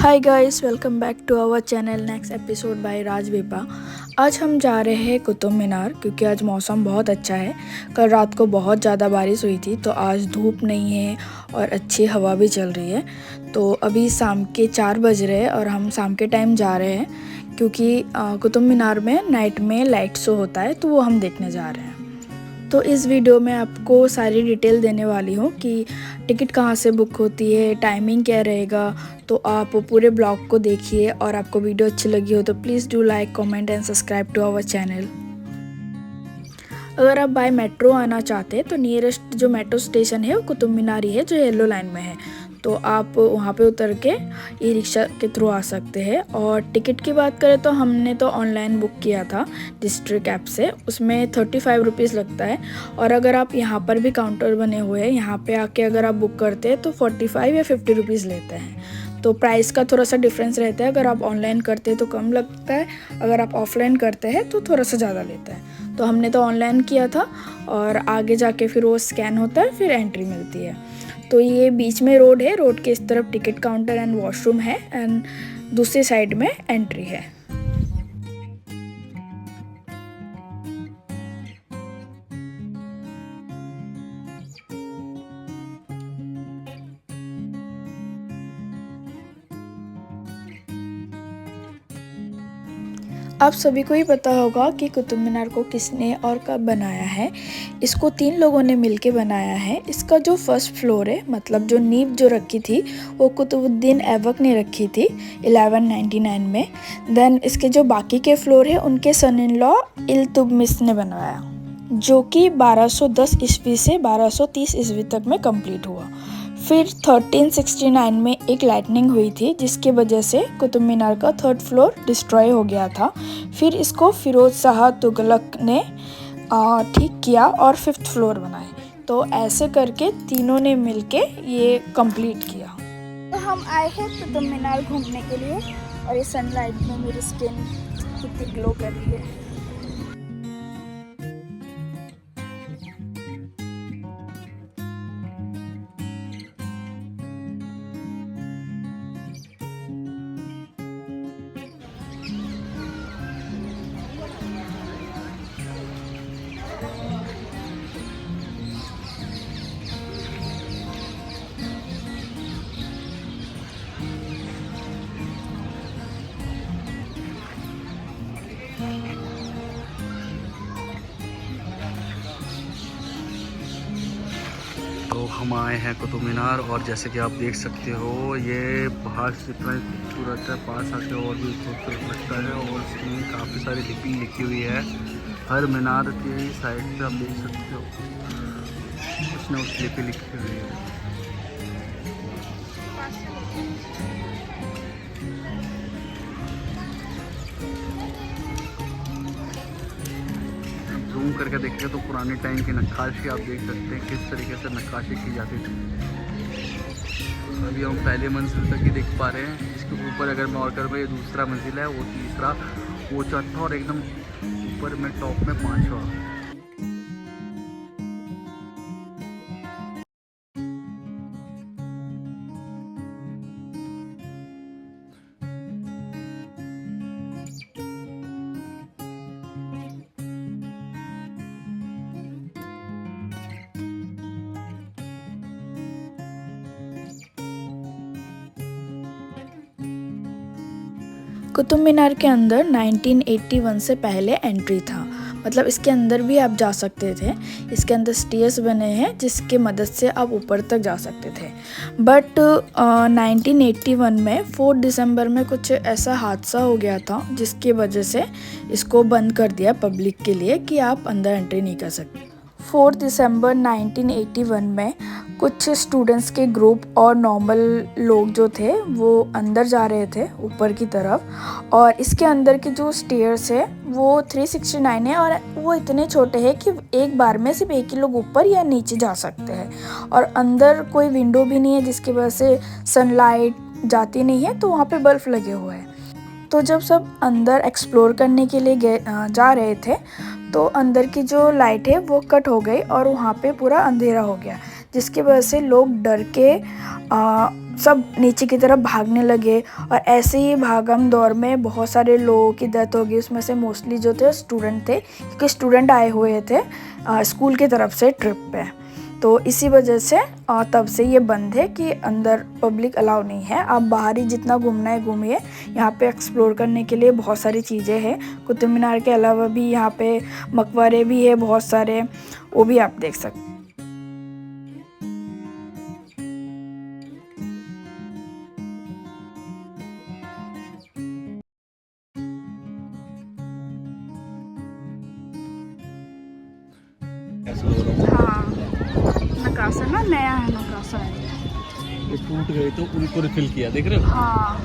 Hi guys, welcome back to our channel next episode by Raj विपा। आज हम जा रहे हैं कुतुब मीनार क्योंकि आज मौसम बहुत अच्छा है। कल रात को बहुत ज़्यादा बारिश हुई थी तो आज धूप नहीं है और अच्छी हवा भी चल रही है। तो अभी शाम के 4 बज रहे हैं और हम शाम के टाइम जा रहे हैं क्योंकि कुतुब मीनार में नाइट में लाइट शो होता है तो वो हम देखने जा रहे हैं। तो इस वीडियो में आपको सारी डिटेल देने वाली हूँ कि टिकट कहाँ से बुक होती है, टाइमिंग क्या रहेगा। तो आप पूरे ब्लॉग को देखिए और आपको वीडियो अच्छी लगी हो तो please do like, comment and subscribe to our channel. अगर आप बाय मेट्रो आना चाहते हैं तो नियरेस्ट जो मेट्रो स्टेशन है वो कुतुब मीनार ही है जो येलो लाइन में है। तो आप वहाँ पे उतर के ई रिक्शा के थ्रू आ सकते हैं। और टिकट की बात करें तो हमने तो ऑनलाइन बुक किया था डिस्ट्रिक्ट ऐप से, उसमें 35 रुपीज़ लगता है। और अगर आप यहाँ पर भी काउंटर बने हुए हैं, यहाँ पे आके अगर आप बुक करते हैं तो 45 या 50 रुपीज़ लेते हैं। तो प्राइस का थोड़ा सा डिफरेंस रहता है। अगर आप ऑनलाइन करते हैं तो कम लगता है, अगर आप ऑफलाइन करते हैं तो थोड़ा सा ज़्यादा लेता है। तो हमने तो ऑनलाइन किया था और आगे जाके फिर वो स्कैन होता है, फिर एंट्री मिलती है। तो ये बीच में रोड है, रोड के इस तरफ टिकट काउंटर एंड वॉशरूम है एंड दूसरी साइड में एंट्री है। आप सभी को ही पता होगा कि कुतुब मीनार को किसने और कब बनाया है। इसको 3 लोगों ने मिलके बनाया है। इसका जो फर्स्ट फ्लोर है, मतलब जो नींव जो रखी थी वो कुतुबुद्दीन ऐबक ने रखी थी 1199 में। देन इसके जो बाकी के फ्लोर है उनके सन इन लॉ इल्तुतमिश ने बनवाया, जो कि 1210 ईस्वी से 1230 ईस्वी तक में कंप्लीट हुआ। फिर 1369 में एक लाइटनिंग हुई थी जिसकी वजह से कुतुब मीनार का 3rd फ्लोर डिस्ट्रॉय हो गया था। फिर इसको फिरोज शाह तुगलक ने ठीक किया और 5th फ्लोर बनाए। तो ऐसे करके तीनों ने मिलके ये कंप्लीट किया। तो हम आए हैं कुतुब मीनार घूमने के लिए और ये सनलाइट में मेरी स्किन कितनी ग्लो कर रही है। तो हम आए हैं कुतुब मीनार और जैसे कि आप देख सकते हो ये बाहर से इतना खूबसूरत है, पास आके और भी खूबसूरत लगता है। और इसमें काफ़ी सारी लिपि लिखी हुई है हर मीनार की साइड पे, आप देख सकते हो कुछ ना कुछ लिपि लिखी हुई है। जूम करके देखिए तो पुराने टाइम की नक्काशी आप देख सकते हैं किस तरीके से नक्काशी की जाती थी। अभी हम पहले मंजिल तक ही देख पा रहे हैं। इसके ऊपर अगर मैं और कर ये दूसरा मंजिल है, वो तीसरा, वो चौथा और एकदम ऊपर में टॉप में 5वां। कुतुब मीनार के अंदर 1981 से पहले एंट्री था, मतलब इसके अंदर भी आप जा सकते थे। इसके अंदर स्टेयर्स बने हैं जिसके मदद से आप ऊपर तक जा सकते थे। बट 1981 में 4 दिसंबर में कुछ ऐसा हादसा हो गया था जिसकी वजह से इसको बंद कर दिया पब्लिक के लिए कि आप अंदर एंट्री नहीं कर सकते। 4 दिसंबर 1981 में कुछ स्टूडेंट्स के ग्रुप और नॉर्मल लोग जो थे वो अंदर जा रहे थे ऊपर की तरफ। और इसके अंदर के जो स्टेयर्स है वो 369 है और वो इतने छोटे हैं कि एक बार में सिर्फ एक ही लोग ऊपर या नीचे जा सकते हैं। और अंदर कोई विंडो भी नहीं है जिसकी वजह से सनलाइट जाती नहीं है, तो वहाँ पे बल्ब लगे हुए हैं। तो जब सब अंदर एक्सप्लोर करने के लिए जा रहे थे तो अंदर की जो लाइट है वो कट हो गई और वहाँ पे पूरा अंधेरा हो गया, जिसकी वजह से लोग डर के सब नीचे की तरफ भागने लगे और ऐसे ही भागम दौड़ में बहुत सारे लोगों की डेथ हो गई। उसमें से मोस्टली जो थे स्टूडेंट थे, क्योंकि स्टूडेंट आए हुए थे स्कूल की तरफ से ट्रिप पे। तो इसी वजह से तब से ये बंद है कि अंदर पब्लिक अलाउ नहीं है। आप बाहर ही जितना घूमना है घूमिए। यहाँ पे एक्सप्लोर करने के लिए बहुत सारी चीज़ें हैं। कुतुब मीनार के अलावा भी यहाँ पे मकबरे भी है बहुत सारे, वो भी आप देख सकते हैं। हाँ, नकाशा ना नया है, नकाशा है ये टूट गए तो उनको रिफिल किया, देख रहे हो? हाँ।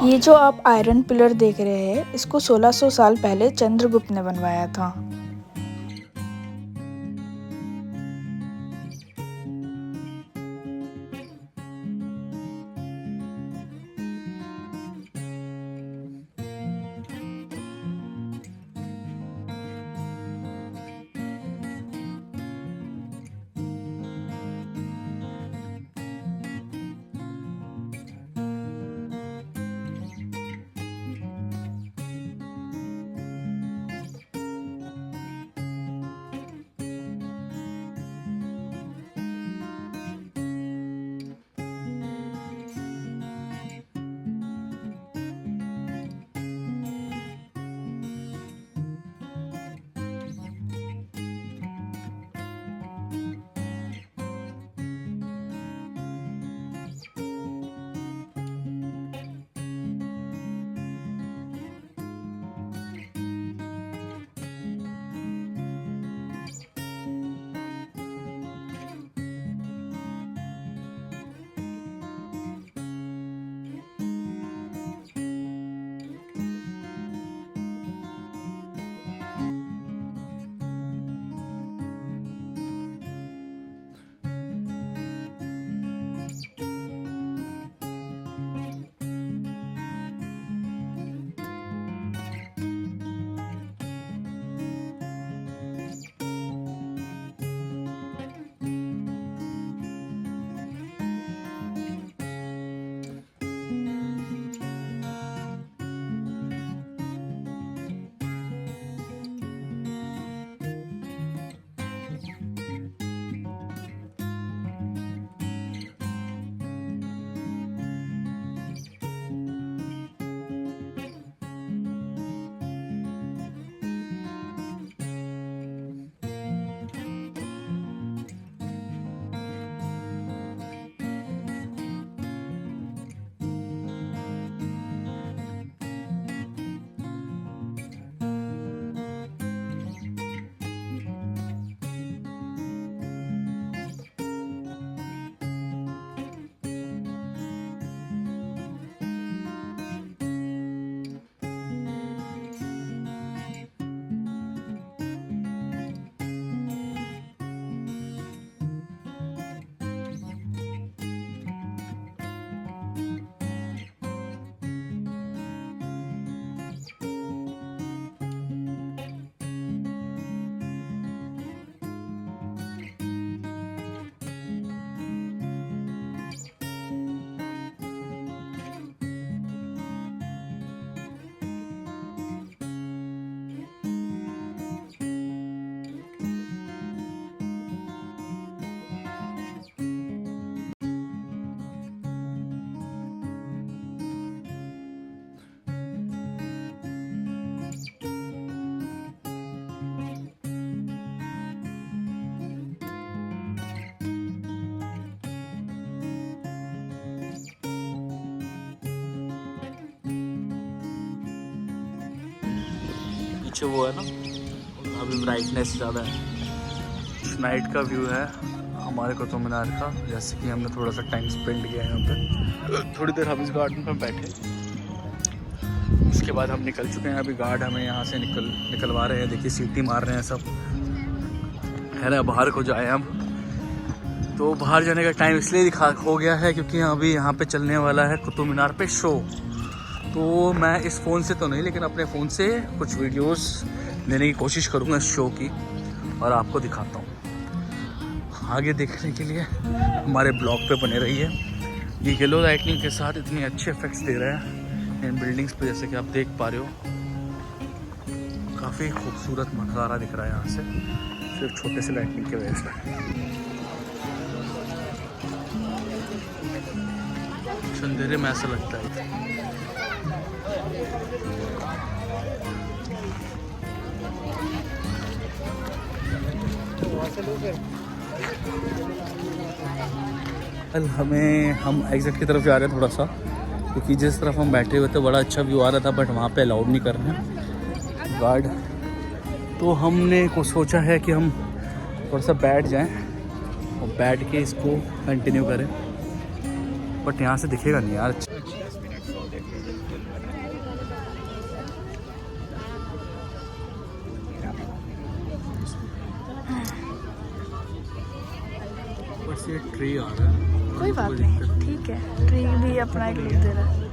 ये जो आप आयरन पिलर देख रहे हैं, इसको 1600 साल पहले चंद्रगुप्त ने बनवाया था। पीछे वो है ना, अभी ब्राइटनेस ज़्यादा है। नाइट का व्यू है हमारे कुतुब मीनार का। जैसे कि हमने थोड़ा सा टाइम स्पेंड किया है यहाँ पे, थोड़ी देर हम इस गार्डन पर बैठे, उसके बाद हम निकल चुके हैं। अभी गार्ड हमें यहाँ से निकलवा रहे हैं। देखिए सीटी मार रहे हैं सब, है ना। बाहर को जाए हम, तो बाहर जाने का टाइम इसलिए हो गया है क्योंकि अभी यहाँ पे चलने वाला है कुतुब मीनार पे शो। तो मैं इस फ़ोन से तो नहीं, लेकिन अपने फ़ोन से कुछ वीडियोस लेने की कोशिश करूँगा इस शो की और आपको दिखाता हूँ। आगे देखने के लिए हमारे ब्लॉग पे बने रहिए। ये येलो लाइटनिंग के साथ इतने अच्छे इफेक्ट्स दे रहे हैं इन बिल्डिंग्स पे, जैसे कि आप देख पा रहे हो। काफ़ी खूबसूरत नज़ारा दिख रहा है यहाँ से, सिर्फ छोटे से लाइटनिंग की वजह से। अंधेरे में ऐसा लगता है। कल हम एग्जिट की तरफ जा रहे हैं थोड़ा सा, क्योंकि जिस तरफ हम बैठे हुए थे बड़ा अच्छा व्यू आ रहा था, बट वहाँ पे अलाउड नहीं कर रहे हैं गार्ड। तो हमने को सोचा है कि हम थोड़ा सा बैठ जाएं और बैठ के इसको कंटिन्यू करें, बट यहाँ से दिखेगा नहीं यार। बस ये ट्री आ रहा है, कोई बात नहीं, ठीक है। ट्री भी अपना एक लुक दे रहा है।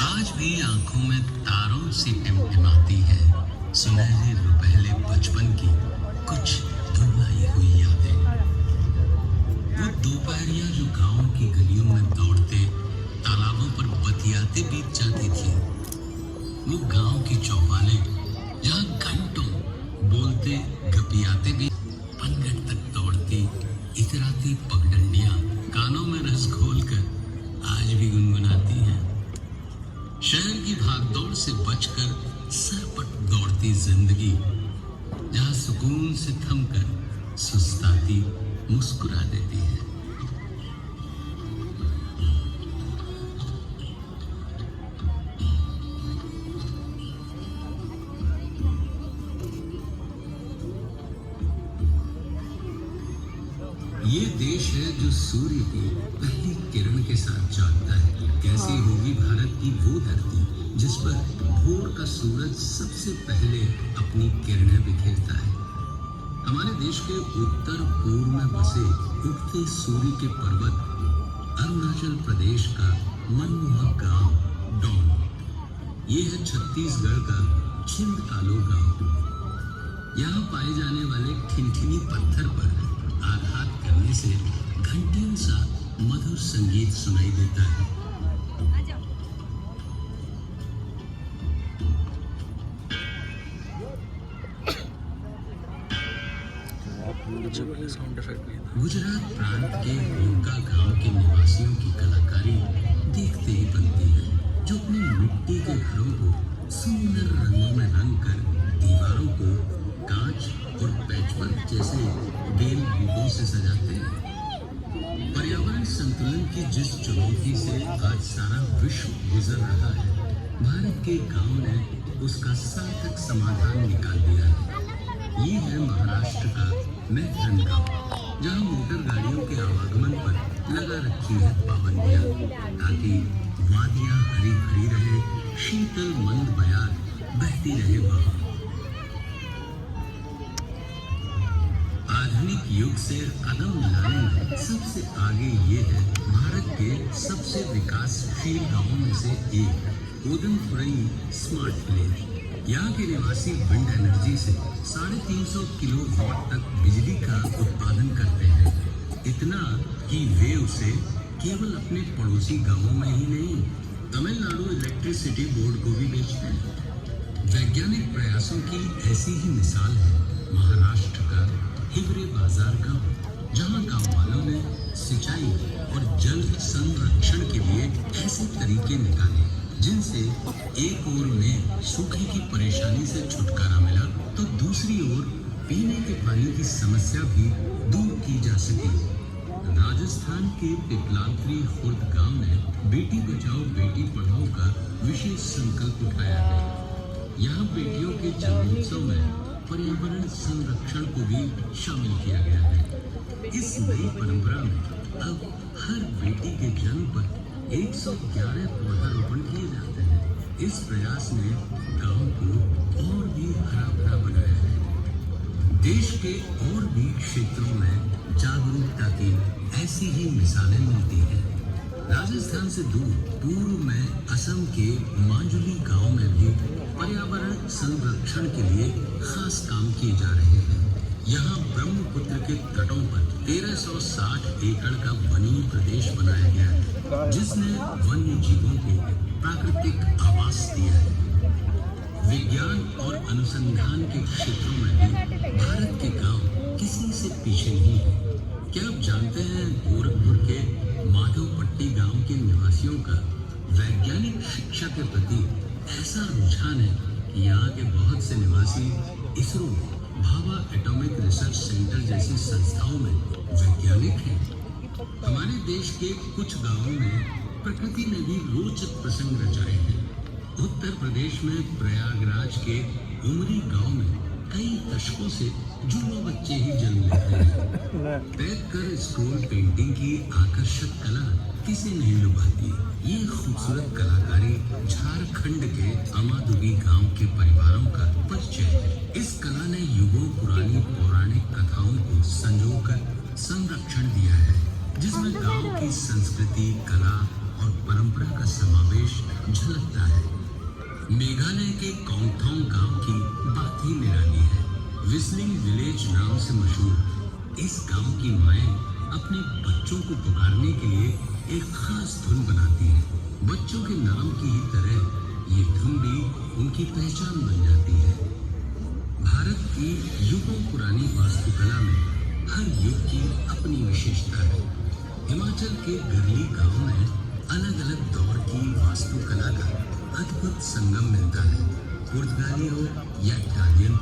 आज भी आंखों में तारों से टिमटिमाती है सुनहरे रुपहले बचपन की कुछ धुलाई हुई यादें। वो दोपहरिया जो गांव की गलियों में दौड़ते तालाबों पर बतियाते बीत जाती थी। वो गांव की चौपालें जहां घंटों बोलते घपियाते भी पनघट तक दौड़ती इतराती पगडंडियां कानों में रस घोलकर आज भी गुनगुनाती हैं। शहर की भागदौड़ से बचकर सरपट दौड़ती जिंदगी जहां सुकून से थमकर सुस्ताती मुस्कुरा देती है। ये देश है जो सूर्य की पहली किरण के साथ जागता है। कैसी होगी भारत की वो धरती जिस पर भोर का सूरज सबसे पहले अपनी किरणें बिखेरता है। हमारे देश के उत्तर पूर्व में बसे उगते सूर्य के पर्वत अरुणाचल प्रदेश का मनमोहक गांव डोंग। ये है छत्तीसगढ़ का छिंदकालो गांव। यहाँ पाए जाने वाले ठिनठिनी पत्थर पर आघात करने से घंटियों सा मधुर संगीत सुनाई देता है। गुजरात प्रांत के होका गांव के निवासियों की कलाकारी देखते ही बनती है, जो अपने मिट्टी के घरों को सुंदर रंगों में रंग कर दीवारों को कांच और पैचवर्क जैसे बेल बूटों से सजाते हैं। पर्यावरण संतुलन की जिस चुनौती से आज सारा विश्व गुजर रहा है, भारत के गांव ने उसका सार्थक समाधान निकाल दिया है। ये है महाराष्ट्र का मैथरन गांव, जहां मोटर गाड़ियों के आवागमन पर लगा रखी है पाबंदियां, ताकि वादियां हरी भरी रहे, शीतल मंद बयार बहती रहे वहां। आधुनिक युग से कदम मिलाने में सबसे आगे ये है भारत के सबसे विकासशील गांवों में से एक उदमपुरई स्मार्ट विलेज। यहाँ के निवासी विंड एनर्जी से 350 किलोवाट तक बिजली का उत्पादन करते हैं। इतना कि वे उसे केवल अपने पड़ोसी गांवों में ही नहीं, तमिलनाडु इलेक्ट्रिसिटी बोर्ड को भी बेचते हैं। वैज्ञानिक प्रयासों की ऐसी ही मिसाल है महाराष्ट्र का हिवरे बाजार गांव, जहां गांव वालों ने सिंचाई और जल संरक्षण के लिए ऐसे तरीके निकाले जिनसे एक ओर उन्हें सूखे की परेशानी से छुटकारा मिला, तो दूसरी ओर पीने के पानी की समस्या भी दूर की जा सकी। राजस्थान के पिपलांत्री खुर्द गांव ने बेटी बचाओ बेटी पढ़ाओ का विशेष संकल्प उठाया है। यहाँ बेटियों के जन्मोत्सव में पर्यावरण संरक्षण को भी शामिल किया गया है। इस नई परंपरा में अब हर बेटी के जन्म पर 111 पौधारोपण किए जाते हैं। इस प्रयास ने गांव को और भी हरा भरा बनाया है। देश के और भी क्षेत्रों में जागरूकता की ऐसी ही मिसालें मिलती हैं। राजस्थान से दूर पूर्व में असम के माजुली गांव में भी पर्यावरण संरक्षण के लिए खास काम किए जा रहे हैं। यहाँ ब्रह्मपुत्र के तटों पर 1360 एकड़ का वनीय प्रदेश बनाया गया है, जिसने वन्य जीवों को प्राकृतिक आवास दिया है। विज्ञान और अनुसंधान के क्षेत्रों में भी भारत के गांव किसी से पीछे नहीं है। क्या आप जानते हैं गोरखपुर के माधवपट्टी गांव के निवासियों का वैज्ञानिक शिक्षा के प्रति ऐसा रुझान है कि यहाँ के बहुत से निवासी ISRO, Bhabha atomic research centre जैसी संस्थाओं में वैज्ञानिक हैं। हमारे देश के कुछ गांवों में प्रकृति ने भी रोचक प्रसंग रचाए हैं। उत्तर प्रदेश में प्रयागराज के उमरी गांव में कई दशकों से जुड़वा बच्चे ही जन्म लेते हैं। पैक कर स्क्रोल पेंटिंग की आकर्षक कला किसे नहीं लुभाती। ये खूबसूरत कलाकारी झारखंड के अमादुगी गांव के परिवारों का परिचय है। इस कला ने युगों पुरानी पौराणिक कथाओं को संजोकर संरक्षण दिया है, जिसमें गांव की संस्कृति, कला और परंपरा का समावेश झलकता है। मेघालय के कोंगथोंग गांव की बात ही निराली है। विस्लिंग विलेज नाम से मशहूर इस गांव की माएं अपने बच्चों को पुकारने के लिए एक खास धुन बनाती हैं। बच्चों के नाम की ही तरह ये धुन भी उनकी पहचान बन जाती है। भारत की युगों पुरानी वास्तुकला में हर युग की अपनी विशेषता है। हिमाचल के गरली गांव में अलग अलग दौर की वास्तुकला का अद्भुत संगम मिलता है। पुर्तगाली हो या इटालियन,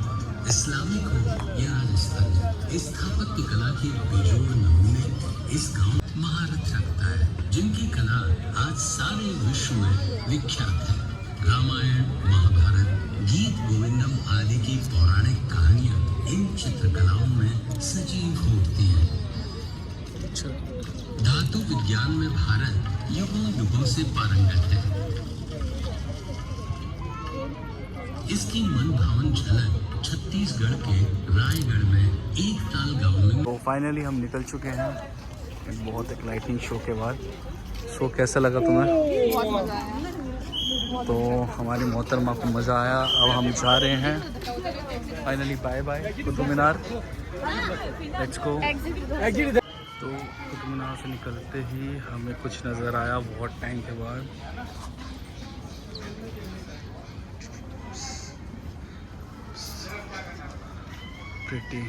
इस्लामिक हो या राजस्थानी, स्थापत्य कला के बेजोड़ नमूने इस गांव महारत रखता है, जिनकी कला आज सारे विश्व में विख्यात है। रामायण, महाभारत, गीत गोविंदम आदि की पौराणिक कहानियां इन चित्रकलाओं में सजीव हो उठती हैं। धातु विज्ञान में भारत युगों युगों से पारंगत है। इसकी मनभावन झलक छत्तीसगढ़ के रायगढ़ में एक ताल गांव में। तो फाइनली हम निकल चुके हैं एक बहुत एक्साइटिंग शो के बाद। शो कैसा लगा तुम्हें? बहुत मजा आया। तो हमारी मोहतरमा को मज़ा आया। अब हम जा रहे हैं finally. Bye bye Qutub Minar, let's go. तो कुतुब मीनार से निकलते ही हमें कुछ नज़र आया बहुत टाइम के बाद। प्रिटी